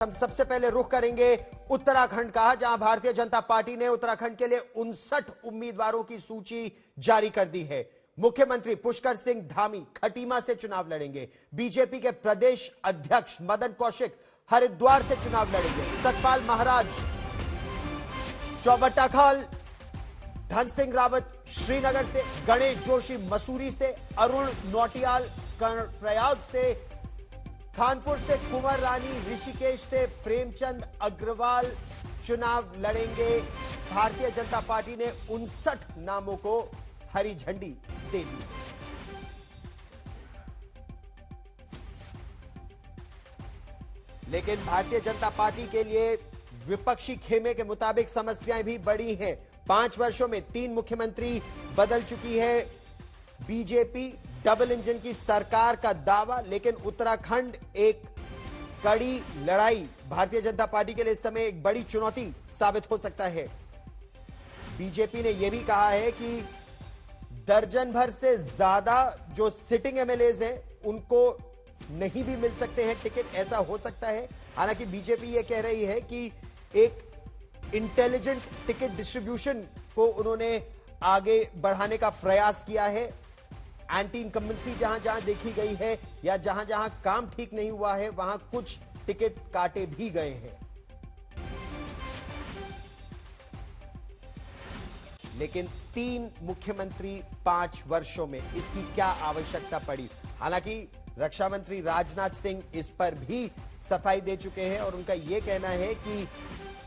हम सबसे पहले रुख करेंगे उत्तराखंड का, जहां भारतीय जनता पार्टी ने उत्तराखंड के लिए 59 उम्मीदवारों की सूची जारी कर दी है। मुख्यमंत्री पुष्कर सिंह धामी खटीमा से चुनाव लड़ेंगे। बीजेपी के प्रदेश अध्यक्ष मदन कौशिक हरिद्वार से चुनाव लड़ेंगे। सतपाल महाराज चौबट्टाखाल, धन सिंह रावत श्रीनगर से, गणेश जोशी मसूरी से, अरुण नौटियाल कर्णप्रयाग से, कानपुर से कुंवर रानी, ऋषिकेश से प्रेमचंद अग्रवाल चुनाव लड़ेंगे। भारतीय जनता पार्टी ने 59 नामों को हरी झंडी दे दी। लेकिन भारतीय जनता पार्टी के लिए विपक्षी खेमे के मुताबिक समस्याएं भी बड़ी हैं। 5 वर्षों में 3 मुख्यमंत्री बदल चुकी है बीजेपी। डबल इंजन की सरकार का दावा, लेकिन उत्तराखंड एक कड़ी लड़ाई भारतीय जनता पार्टी के लिए इस समय एक बड़ी चुनौती साबित हो सकता है। बीजेपी ने यह भी कहा है कि दर्जन भर से ज्यादा जो सिटिंग एमएलएज हैं उनको नहीं भी मिल सकते हैं टिकट, ऐसा हो सकता है। हालांकि बीजेपी यह कह रही है कि एक इंटेलिजेंट टिकट डिस्ट्रीब्यूशन को उन्होंने आगे बढ़ाने का प्रयास किया है। एंटी इनकम्बेंसी जहां जहां देखी गई है या जहां जहां काम ठीक नहीं हुआ है वहां कुछ टिकट काटे भी गए हैं। लेकिन 3 मुख्यमंत्री 5 वर्षों में, इसकी क्या आवश्यकता पड़ी? हालांकि रक्षा मंत्री राजनाथ सिंह इस पर भी सफाई दे चुके हैं और उनका यह कहना है कि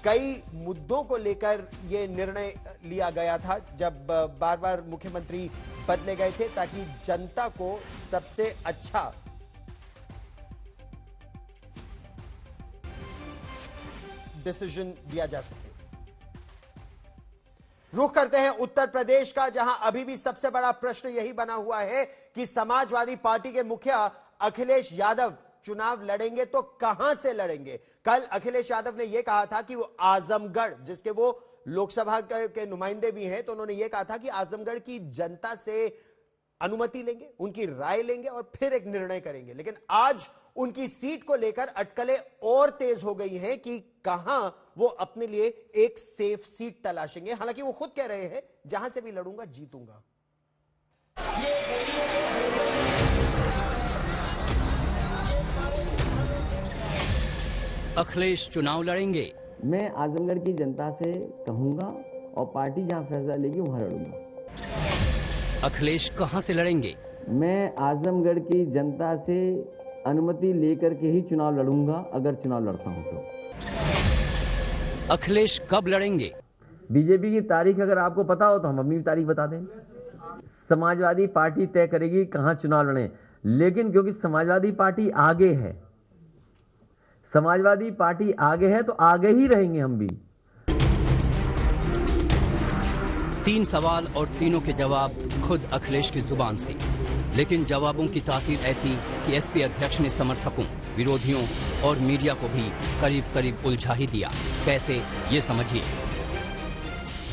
कई मुद्दों को लेकर यह निर्णय लिया गया था जब बार बार मुख्यमंत्री बदले गए थे, ताकि जनता को सबसे अच्छा डिसीजन दिया जा सके। रुख करते हैं उत्तर प्रदेश का, जहां अभी भी सबसे बड़ा प्रश्न यही बना हुआ है कि समाजवादी पार्टी के मुखिया अखिलेश यादव चुनाव लड़ेंगे तो कहां से लड़ेंगे। कल अखिलेश यादव ने यह कहा था कि वो आजमगढ़, जिसके वो लोकसभा के नुमाइंदे भी हैं, तो उन्होंने यह कहा था कि आजमगढ़ की जनता से अनुमति लेंगे, उनकी राय लेंगे और फिर एक निर्णय करेंगे। लेकिन आज उनकी सीट को लेकर अटकलें और तेज हो गई हैं कि कहां वो अपने लिए एक सेफ सीट तलाशेंगे। हालांकि वो खुद कह रहे हैं जहां से भी लड़ूंगा जीतूंगा। अखिलेश चुनाव लड़ेंगे। मैं आजमगढ़ की जनता से कहूंगा और पार्टी जहां फैसला लेगी वहां लड़ूंगा। अखिलेश कहां से लड़ेंगे? मैं आजमगढ़ की जनता से अनुमति लेकर के ही चुनाव लड़ूंगा, अगर चुनाव लड़ता हूं तो। अखिलेश कब लड़ेंगे? बीजेपी की तारीख अगर आपको पता हो तो हम अपनी तारीख बता दें। समाजवादी पार्टी तय करेगी कहां चुनाव लड़ें, लेकिन क्योंकि समाजवादी पार्टी आगे है, समाजवादी पार्टी आगे है तो आगे ही रहेंगे हम भी। 3 सवाल और तीनों के जवाब खुद अखिलेश की जुबान से, लेकिन जवाबों की तासीर ऐसी कि एसपी अध्यक्ष ने समर्थकों, विरोधियों और मीडिया को भी करीब करीब उलझा ही दिया। कैसे, ये समझिए।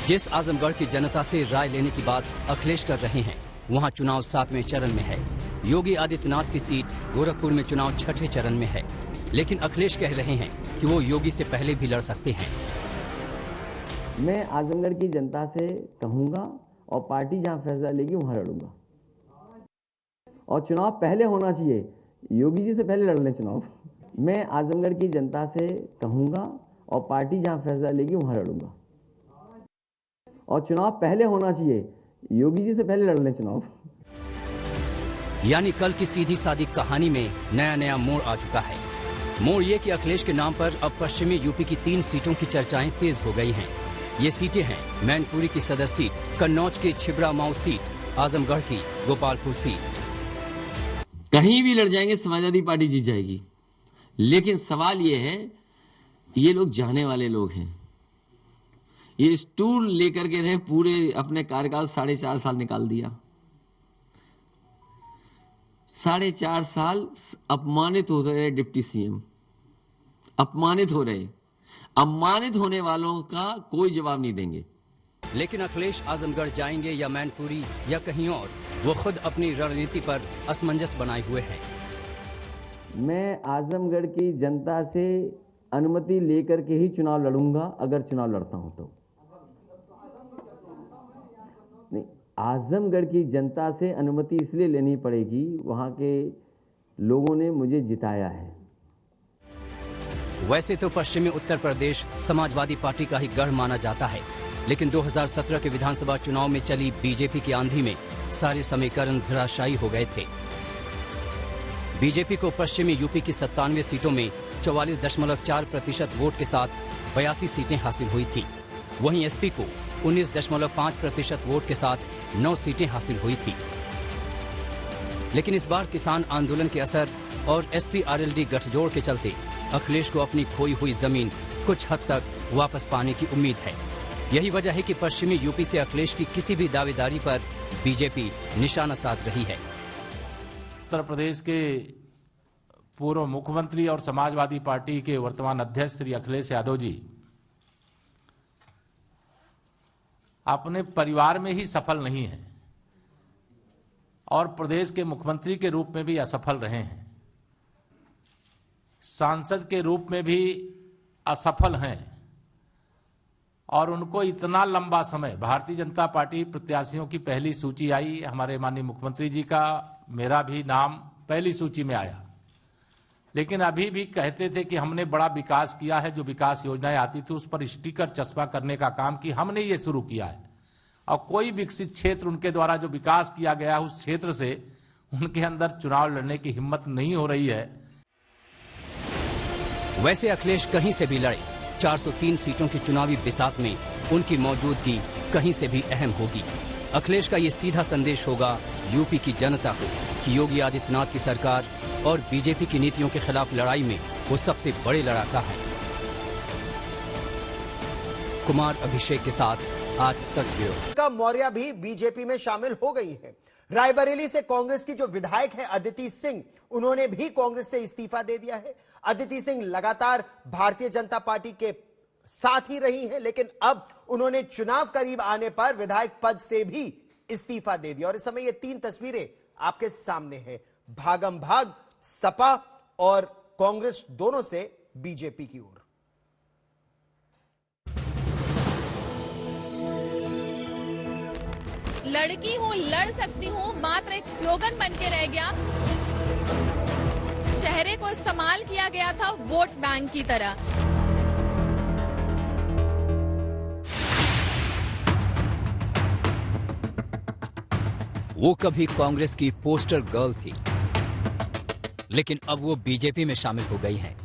जिस आजमगढ़ की जनता से राय लेने की बात अखिलेश कर रहे हैं, वहां चुनाव 7वें चरण में है। योगी आदित्यनाथ की सीट गोरखपुर में चुनाव 6ठे चरण में है, लेकिन अखिलेश कह रहे हैं कि वो योगी से पहले भी लड़ सकते हैं। मैं आजमगढ़ की जनता से कहूंगा और पार्टी जहां फैसला लेगी वहां लड़ूंगा। और चुनाव पहले होना चाहिए, योगी जी से पहले लड़ लें चुनाव। मैं आजमगढ़ की जनता से कहूंगा और पार्टी जहां फैसला लेगी वहां लड़ूंगा। और चुनाव पहले होना चाहिए, योगी जी से पहले लड़ लें चुनाव। यानी कल की सीधी सादी कहानी में नया नया मोड़ आ चुका है। मोड़ ये कि अखिलेश के नाम पर अब पश्चिमी यूपी की 3 सीटों की चर्चाएं तेज हो गई हैं। ये सीटें हैं मैनपुरी की सदर सीट, कन्नौज की छिबरा माऊ सीट, आजमगढ़ की गोपालपुर सीट। कहीं भी लड़ जाएंगे समाजवादी पार्टी जीत जाएगी। लेकिन सवाल ये है, ये लोग जाने वाले लोग हैं। ये स्टूल लेकर के रहे, पूरे अपने कार्यकाल 4.5 साल निकाल दिया। 4.5 साल अपमानित हो रहे डिप्टी सीएम, अपमानित हो रहे। अपमानित होने वालों का कोई जवाब नहीं देंगे। लेकिन अखिलेश आजमगढ़ जाएंगे या मैनपुरी या कहीं और, वो खुद अपनी रणनीति पर असमंजस बनाए हुए हैं। मैं आजमगढ़ की जनता से अनुमति लेकर के ही चुनाव लड़ूंगा, अगर चुनाव लड़ता हूं तो। नहीं, आजमगढ़ की जनता से अनुमति इसलिए लेनी पड़ेगी, वहां के लोगों ने मुझे जिताया है। वैसे तो पश्चिमी उत्तर प्रदेश समाजवादी पार्टी का ही गढ़ माना जाता है, लेकिन 2017 के विधानसभा चुनाव में चली बीजेपी की आंधी में सारे समीकरण धराशायी हो गए थे। बीजेपी को पश्चिमी यूपी की 97 सीटों में 44.4% वोट के साथ 82 सीटें हासिल हुई थी। वहीं एसपी को 19.5% वोट के साथ 9 सीटें हासिल हुई थी। लेकिन इस बार किसान आंदोलन के असर और एसपी-आरएलडी गठजोड़ के चलते अखिलेश को अपनी खोई हुई जमीन कुछ हद तक वापस पाने की उम्मीद है। यही वजह है कि पश्चिमी यूपी से अखिलेश की किसी भी दावेदारी पर बीजेपी निशाना साध रही है। उत्तर प्रदेश के पूर्व मुख्यमंत्री और समाजवादी पार्टी के वर्तमान अध्यक्ष श्री अखिलेश यादव जी अपने परिवार में ही सफल नहीं हैं और प्रदेश के मुख्यमंत्री के रूप में भी असफल रहे हैं, सांसद के रूप में भी असफल हैं और उनको इतना लंबा समय, भारतीय जनता पार्टी प्रत्याशियों की पहली सूची आई, हमारे माननीय मुख्यमंत्री जी का, मेरा भी नाम पहली सूची में आया, लेकिन अभी भी कहते थे कि हमने बड़ा विकास किया है। जो विकास योजनाएं आती थी उस पर स्टिकर चस्पा करने का काम कि हमने ये शुरू किया है, और कोई विकसित क्षेत्र उनके द्वारा जो विकास किया गया उस क्षेत्र से उनके अंदर चुनाव लड़ने की हिम्मत नहीं हो रही है। वैसे अखिलेश कहीं से भी लड़े, 403 सीटों की चुनावी बिसात में उनकी मौजूदगी कहीं से भी अहम होगी। अखिलेश का ये सीधा संदेश होगा यूपी की जनता को कि योगी आदित्यनाथ की सरकार और बीजेपी की नीतियों के खिलाफ लड़ाई में वो सबसे बड़े लड़ाका है। कुमार अभिषेक के साथ आज तक प्रियंका मौर्य भी बीजेपी में शामिल हो गई है। रायबरेली से कांग्रेस की जो विधायक है अदिति सिंह, उन्होंने भी कांग्रेस से इस्तीफा दे दिया है। अदिति सिंह लगातार भारतीय जनता पार्टी के साथ ही रही हैं, लेकिन अब उन्होंने चुनाव करीब आने पर विधायक पद से भी इस्तीफा दे दिया। और इस समय ये 3 तस्वीरें आपके सामने हैं, भागम भाग सपा और कांग्रेस दोनों से बीजेपी की ओर। लड़की हूं, लड़ सकती हूं, मात्र एक स्लोगन बन के रह गया। चेहरे को इस्तेमाल किया गया था वोट बैंक की तरह। वो कभी कांग्रेस की पोस्टर गर्ल थी, लेकिन अब वो बीजेपी में शामिल हो गई हैं।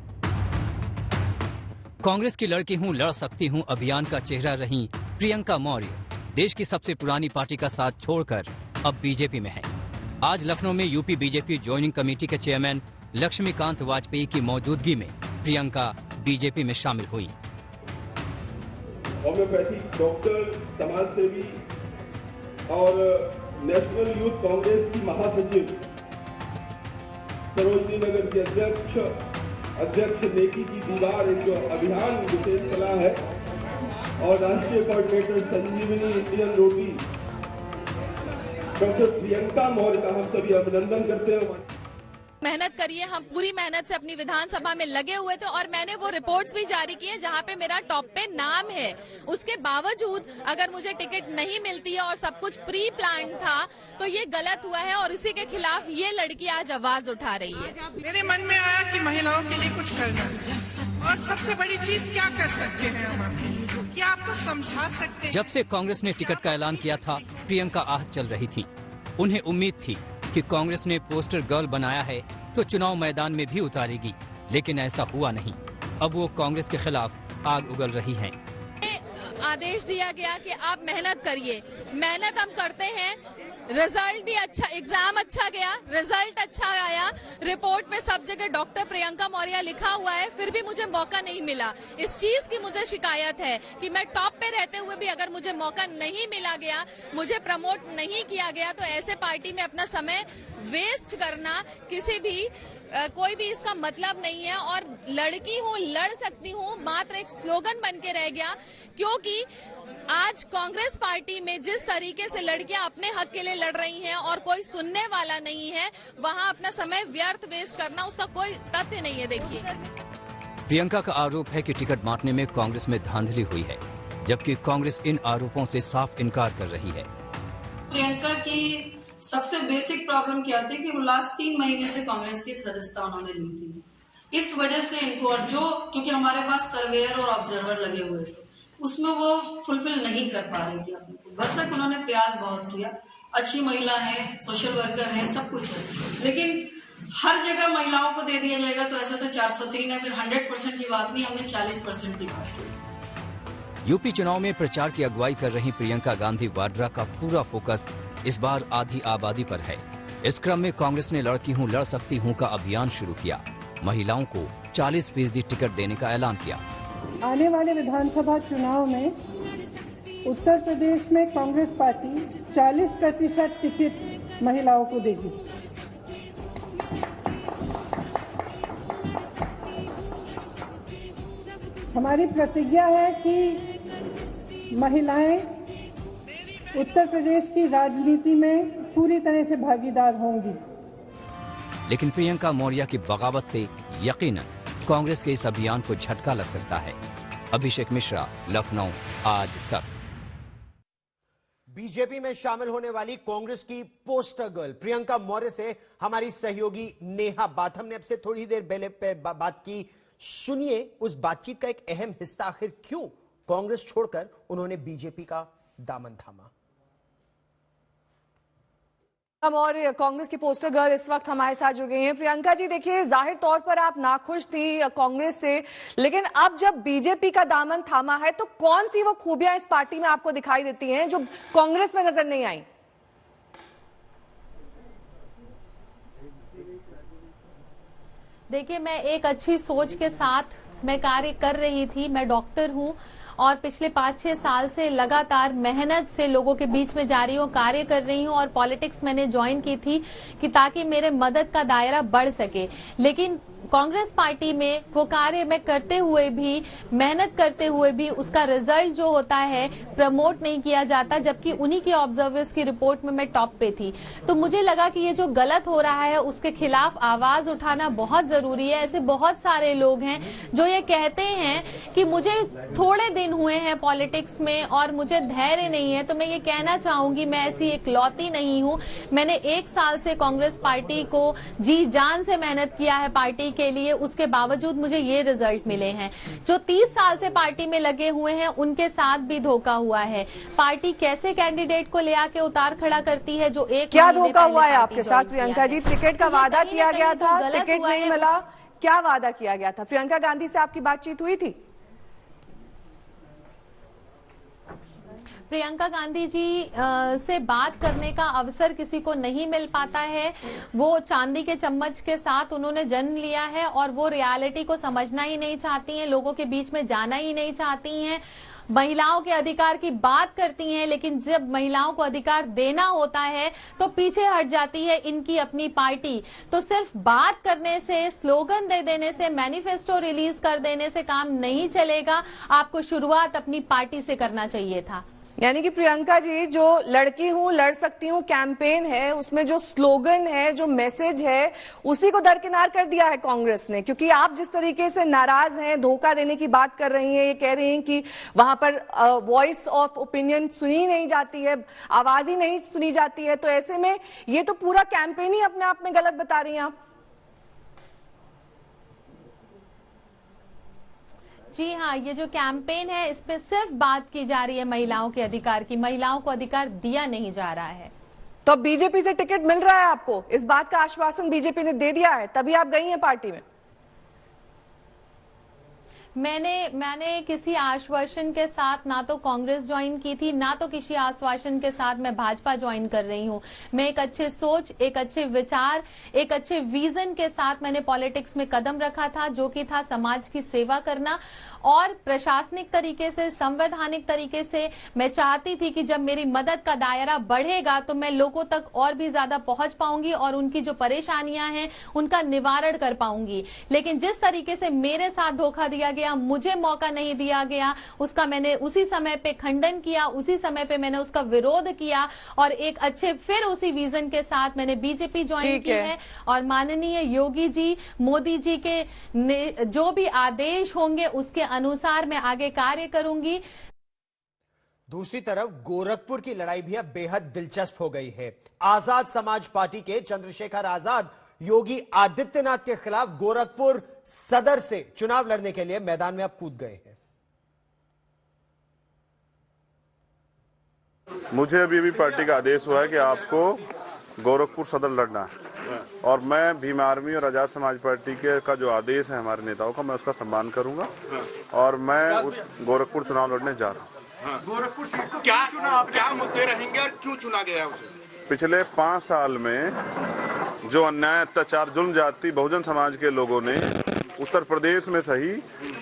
कांग्रेस की लड़की हूं, लड़ सकती हूं अभियान का चेहरा रही प्रियंका मौर्य देश की सबसे पुरानी पार्टी का साथ छोड़कर अब बीजेपी में है। आज लखनऊ में यूपी बीजेपी ज्वाइनिंग कमेटी के चेयरमैन लक्ष्मीकांत वाजपेयी की मौजूदगी में प्रियंका बीजेपी में शामिल हुई। होम्योपैथिक डॉक्टर, समाज सेवी और नेशनल यूथ कांग्रेस की महासचिव, सरोजनी नगर के अध्यक्ष नेकी की दीवार, एक जो अभियान विशेष चला है, और राष्ट्रीय कोऑर्डिनेटर संजीवनी इंडियन रोटी डॉक्टर प्रियंका मौर्य का हम सभी अभिनंदन करते हैं। मेहनत करिए, हम पूरी मेहनत से अपनी विधानसभा में लगे हुए थे और मैंने वो रिपोर्ट्स भी जारी की है जहां पे मेरा टॉप पे नाम है। उसके बावजूद अगर मुझे टिकट नहीं मिलती है और सब कुछ प्री प्लान था तो ये गलत हुआ है और उसी के खिलाफ ये लड़की आज आवाज उठा रही है। मेरे मन में आया कि महिलाओं के लिए कुछ करना, और सबसे बड़ी चीज क्या कर सकते हैं हम, क्या आपको समझा सकते हैं। जब से कांग्रेस ने टिकट का ऐलान किया था, प्रियंका आहत चल रही थी। उन्हें उम्मीद थी कि कांग्रेस ने पोस्टर गर्ल बनाया है तो चुनाव मैदान में भी उतारेगी, लेकिन ऐसा हुआ नहीं। अब वो कांग्रेस के खिलाफ आग उगल रही हैं। आदेश दिया गया कि आप मेहनत करिए, मेहनत हम करते हैं। रिजल्ट भी अच्छा, एग्जाम अच्छा गया, रिजल्ट अच्छा आया, रिपोर्ट में सब जगह डॉक्टर प्रियंका मौर्य लिखा हुआ है, फिर भी मुझे मौका नहीं मिला। इस चीज की मुझे शिकायत है कि मैं टॉप पे रहते हुए भी अगर मुझे मौका नहीं मिला गया, मुझे प्रमोट नहीं किया गया, तो ऐसे पार्टी में अपना समय वेस्ट करना किसी भी कोई भी इसका मतलब नहीं है। और लड़की हूँ, लड़ सकती हूँ मात्र एक स्लोगन बन के रह गया, क्योंकि आज कांग्रेस पार्टी में जिस तरीके से लड़कियां अपने हक के लिए लड़ रही हैं और कोई सुनने वाला नहीं है, वहां अपना समय व्यर्थ वेस्ट करना उसका कोई तथ्य नहीं है। देखिए, प्रियंका का आरोप है कि टिकट बांटने में कांग्रेस में धांधली हुई है, जबकि कांग्रेस इन आरोपों से साफ इनकार कर रही है। प्रियंका की सबसे बेसिक प्रॉब्लम क्या थी कि वो लास्ट 3 महीने से कांग्रेस की सदस्यता उन्होंने ली थी। इस वजह से इनको, और जो क्योंकि हमारे पास सर्वेयर और ऑब्जर्वर लगे हुए थे, उसमें वो फुलफिल नहीं कर पा रही थी अपने को। भरसक उन्होंने प्रयास बहुत किया, अच्छी महिला है, सोशल वर्कर है, सब कुछ है, लेकिन हर जगह महिलाओं को दे दिया जाएगा तो ऐसा तो 403 है, फिर 100% की बात नहीं, हमने 40% की बात की। यूपी चुनाव में प्रचार की अगुवाई कर रही प्रियंका गांधी वाड्रा का पूरा फोकस इस बार आधी आबादी पर है। इस क्रम में कांग्रेस ने लड़की हूं लड़ सकती हूं का अभियान शुरू किया। महिलाओं को 40% टिकट देने का ऐलान किया। आने वाले विधानसभा चुनाव में उत्तर प्रदेश में कांग्रेस पार्टी 40% टिकट महिलाओं को देगी। हमारी प्रतिज्ञा है कि महिलाएं उत्तर प्रदेश की राजनीति में पूरी तरह से भागीदार होंगी। लेकिन प्रियंका मौर्य की बगावत से यकीनन कांग्रेस के इस अभियान को झटका लग सकता है। अभिषेक मिश्रा, लखनऊ, आज तक। बीजेपी में शामिल होने वाली कांग्रेस की पोस्टर गर्ल प्रियंका मौर्य से हमारी सहयोगी नेहा बाथम ने अब से थोड़ी देर पहले बात की। सुनिए उस बातचीत का एक अहम हिस्सा, आखिर क्यों कांग्रेस छोड़कर उन्होंने बीजेपी का दामन थामा। और कांग्रेस की पोस्टर गर्ल इस वक्त हमारे साथ जुड़ गई हैं। प्रियंका जी, देखिए जाहिर तौर पर आप नाखुश थी कांग्रेस से, लेकिन अब जब बीजेपी का दामन थामा है तो कौन सी वो खूबियां इस पार्टी में आपको दिखाई देती हैं जो कांग्रेस में नजर नहीं आई? देखिए, मैं एक अच्छी सोच के साथ मैं कार्य कर रही थी। मैं डॉक्टर हूं और पिछले 5-6 साल से लगातार मेहनत से लोगों के बीच में जा रही हूँ, कार्य कर रही हूँ और पॉलिटिक्स मैंने ज्वाइन की थी कि ताकि मेरे मदद का दायरा बढ़ सके। लेकिन कांग्रेस पार्टी में वो कार्य में करते हुए भी, मेहनत करते हुए भी उसका रिजल्ट जो होता है प्रमोट नहीं किया जाता, जबकि उन्हीं के ऑब्जर्वर्स की रिपोर्ट में मैं टॉप पे थी। तो मुझे लगा कि ये जो गलत हो रहा है उसके खिलाफ आवाज उठाना बहुत जरूरी है। ऐसे बहुत सारे लोग हैं जो ये कहते हैं कि मुझे थोड़े दिन हुए हैं पॉलिटिक्स में और मुझे धैर्य नहीं है। तो मैं ये कहना चाहूंगी, मैं ऐसी इकलौती नहीं हूं। मैंने 1 साल से कांग्रेस पार्टी को जी जान से मेहनत किया है पार्टी के लिए, उसके बावजूद मुझे ये रिजल्ट मिले हैं। जो 30 साल से पार्टी में लगे हुए हैं उनके साथ भी धोखा हुआ है। पार्टी कैसे कैंडिडेट को ले आके उतार खड़ा करती है जो एक क्या धोखा हुआ है आपके साथ प्रियंका जी? टिकट का वादा किया गया था, टिकट नहीं मिला, क्या वादा किया गया था? प्रियंका गांधी से आपकी बातचीत हुई थी? प्रियंका गांधी जी से बात करने का अवसर किसी को नहीं मिल पाता है। वो चांदी के चम्मच के साथ उन्होंने जन्म लिया है और वो रियलिटी को समझना ही नहीं चाहती हैं, लोगों के बीच में जाना ही नहीं चाहती हैं। महिलाओं के अधिकार की बात करती हैं, लेकिन जब महिलाओं को अधिकार देना होता है तो पीछे हट जाती है इनकी अपनी पार्टी। तो सिर्फ बात करने से, स्लोगन दे देने से, मैनिफेस्टो रिलीज कर देने से काम नहीं चलेगा। आपको शुरुआत अपनी पार्टी से करना चाहिए था। यानी कि प्रियंका जी, जो लड़की हूं लड़ सकती हूं कैंपेन है, उसमें जो स्लोगन है, जो मैसेज है, उसी को दरकिनार कर दिया है कांग्रेस ने। क्योंकि आप जिस तरीके से नाराज हैं, धोखा देने की बात कर रही हैं, ये कह रही हैं कि वहां पर वॉइस ऑफ ओपिनियन सुनी नहीं जाती है, आवाज ही नहीं सुनी जाती है, तो ऐसे में ये तो पूरा कैंपेन ही अपने आप में गलत बता रही हैं आप। जी हाँ, ये जो कैंपेन है इस पे सिर्फ बात की जा रही है महिलाओं के अधिकार की। महिलाओं को अधिकार दिया नहीं जा रहा है। तो अब बीजेपी से टिकट मिल रहा है आपको, इस बात का आश्वासन बीजेपी ने दे दिया है, तभी आप गई हैं पार्टी में? मैंने किसी आश्वासन के साथ ना तो कांग्रेस ज्वाइन की थी, ना तो किसी आश्वासन के साथ मैं भाजपा ज्वाइन कर रही हूं। मैं एक अच्छे सोच, एक अच्छे विचार, एक अच्छे विजन के साथ मैंने पॉलिटिक्स में कदम रखा था, जो कि था समाज की सेवा करना। और प्रशासनिक तरीके से, संवैधानिक तरीके से मैं चाहती थी कि जब मेरी मदद का दायरा बढ़ेगा तो मैं लोगों तक और भी ज्यादा पहुंच पाऊंगी और उनकी जो परेशानियां हैं उनका निवारण कर पाऊंगी। लेकिन जिस तरीके से मेरे साथ धोखा दिया गया गया, मुझे मौका नहीं दिया गया, उसका मैंने उसी समय पे खंडन किया, उसी समय पे मैंने उसका विरोध किया और एक अच्छे फिर उसी विजन के साथ मैंने बीजेपी ज्वाइन की है और माननीय योगी जी, मोदी जी के जो भी आदेश होंगे उसके अनुसार मैं आगे कार्य करूंगी। दूसरी तरफ गोरखपुर की लड़ाई भी अब बेहद दिलचस्प हो गई है। आजाद समाज पार्टी के चंद्रशेखर आजाद योगी आदित्यनाथ के खिलाफ गोरखपुर सदर से चुनाव लड़ने के लिए मैदान में अब कूद गए हैं। मुझे अभी पार्टी का आदेश हुआ है कि आपको गोरखपुर सदर लड़ना है और मैं भीम आर्मी और आजाद समाज पार्टी के का जो आदेश है हमारे नेताओं का, मैं उसका सम्मान करूंगा और मैं गोरखपुर चुनाव लड़ने जा रहा हूँ। गोरखपुर सीट को क्या मुद्दे रहेंगे और क्यों चुना गया है उसे? पिछले 5 साल में जो अन्याय, अत्याचार, जुल्म जाति बहुजन समाज के लोगों ने उत्तर प्रदेश में सही,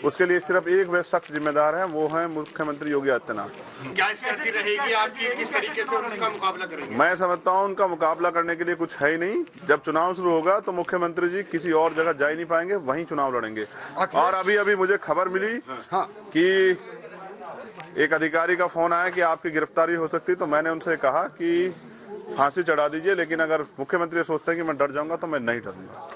उसके लिए सिर्फ एक वे शख्स जिम्मेदार है, वो है मुख्यमंत्री योगी आदित्यनाथ। क्या स्थिति रहेगी आपकी, किस तरीके से उनका मुकाबला करेंगे? मैं समझता हूँ उनका मुकाबला करने के लिए कुछ है ही नहीं। जब चुनाव शुरू होगा तो मुख्यमंत्री जी किसी और जगह जा ही नहीं पाएंगे, वहीं चुनाव लड़ेंगे। और अभी मुझे खबर मिली कि एक अधिकारी का फोन आया कि आपकी गिरफ्तारी हो सकती है, तो मैंने उनसे कहा कि फांसी चढ़ा दीजिए, लेकिन अगर मुख्यमंत्री सोचते हैं कि मैं डर जाऊंगा तो मैं नहीं डरूंगा।